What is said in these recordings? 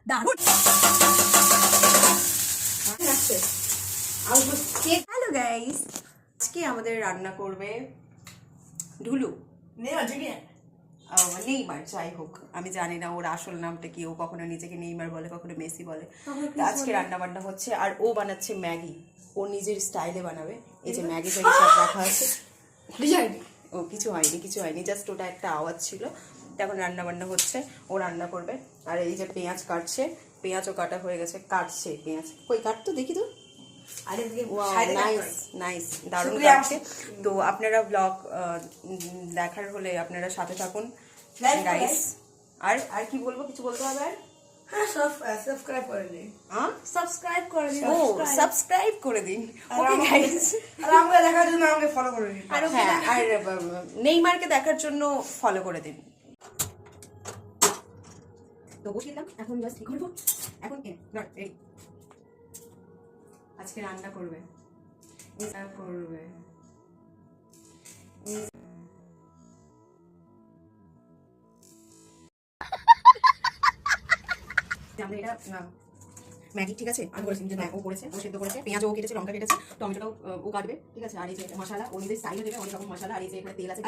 দারুণ। Hello guys, আজকে আমাদের রান্না করবে ঢুলু। নেইমার, যাই হোক আমি জানি না ওর আসল নামটা কি। ও কখনো নিজেকে নেইমার বলে, কখনো মেসি বলে। আজকে রান্না বান্না হচ্ছে আর ও বানাচ্ছে ম্যাগি। ও নিজের স্টাইলে বানাবে। এই যে ম্যাগি ট্যাগি সব রাখা আছে। ও কিছু হয়নি, জাস্ট ওটা একটা আওয়াজ ছিল। এখন রান্না বান্না হচ্ছে, ও রান্না করবে। আর এই যে পেঁয়াজ কাটছে, পেঁয়াজও কাটা হয়ে গেছে, কাটছে পেঁয়াজ। কই কাটতো দেখি তো। নাইস, দারুণ কাটছে। তো আপনারা ব্লগ দেখার হলে আপনারা সাথে থাকুন গাইস। আর কি বলবো, কিছু বলতে হবে? আর সাবস্ক্রাইব করে দিন। ওকে গাইস, আর আমাকে দেখার জন্য আমাকে ফলো করে দিন। আর নেইমারকে দেখার জন্য ফলো করে দিন। তো বসে দিলাম, এখন জাস্ট কি করব? এখন রেডি। আজকে রান্না করবে আমাদের এটা ম্যাগি, ঠিক আছে? আমি করেছি, ও করেছে, ও সেদ্ধ করেছে, পেঁয়াজ ও কেটেছে, লঙ্কা কেটেছে, টমেটোটাও ও কাটবে, ঠিক আছে? আর এই যে মশলা ও নিজের স্টাইলে দেবে, অনেক রকম মশলা। আর এই যে এখানে তেল আছে,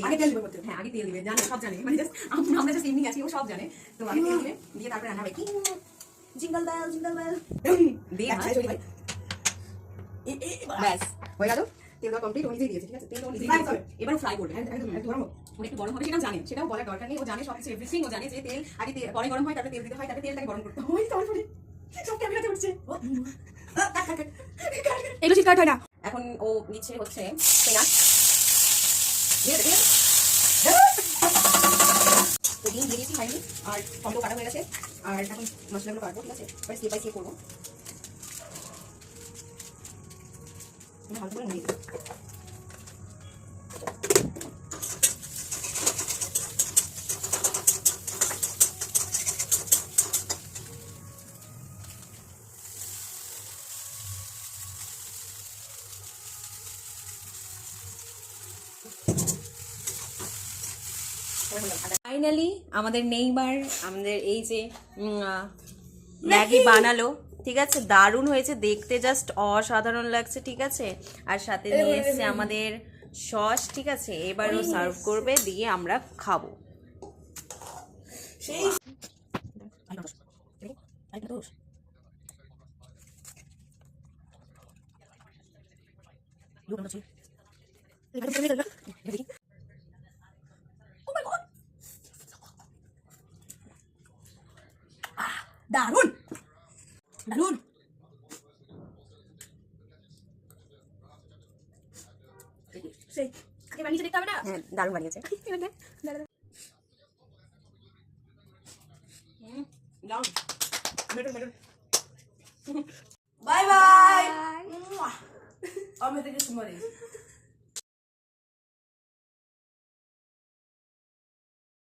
আগে তেল দিবে। হ্যাঁ, আগে তেল দিবে, জানে, সব জানে, মানে জাস্ট আমরা জাস্ট এমনি আছি, ও সব জানে। তো আগে তেল দিবে, দিয়ে তারপরে রান্না হবে। কি জিঙ্গল বেল দিয়ে ব্যাস হয়ে গেল। তেল দেওয়া কমপ্লিট, ও নিজেই দিয়েছে, ঠিক আছে? তেল ও নিজেই দিয়েছে। এবার ফ্রাই করবে, গরম একটু গরম হবে, সেটাও জানে, সেটাও বলার দরকার নেই। ও জানে সবকিছু, এভরিথিং ও জানে যে তেল আগে পরে গরম হয়, তারপরে তেল দিতে হয়, তারপরে তেলটাকে গরম করতে হয়, তারপরে সব ক্যামেরাতে উঠছে। এগুলো ঠিক কাট হয় না। এখন ও নিচে হচ্ছে পেঁয়াজ, তো ডিম দিয়ে দিয়েছি খাইনি, আর টমেটো কাটা হয়ে গেছে। আর এখন মশলাগুলো কাটবো, ঠিক আছে? এবার স্টেপ বাই স্টেপ করবো। হালকা করে নিয়ে ফাইনালি আমাদের নেইমার আমাদের এই যে ম্যাগি বানালো, ঠিক আছে? দারুণ হয়েছে দেখতে, জাস্ট অসাধারণ লাগছে, ঠিক আছে? আর সাথে নিয়ে এসছে আমাদের সস, ঠিক আছে? এবারও সার্ভ করবে, দিয়ে আমরা খাবো। দারুণ দারুণ। হ্যাঁ, দারুণ বানিয়েছে। Bye bye.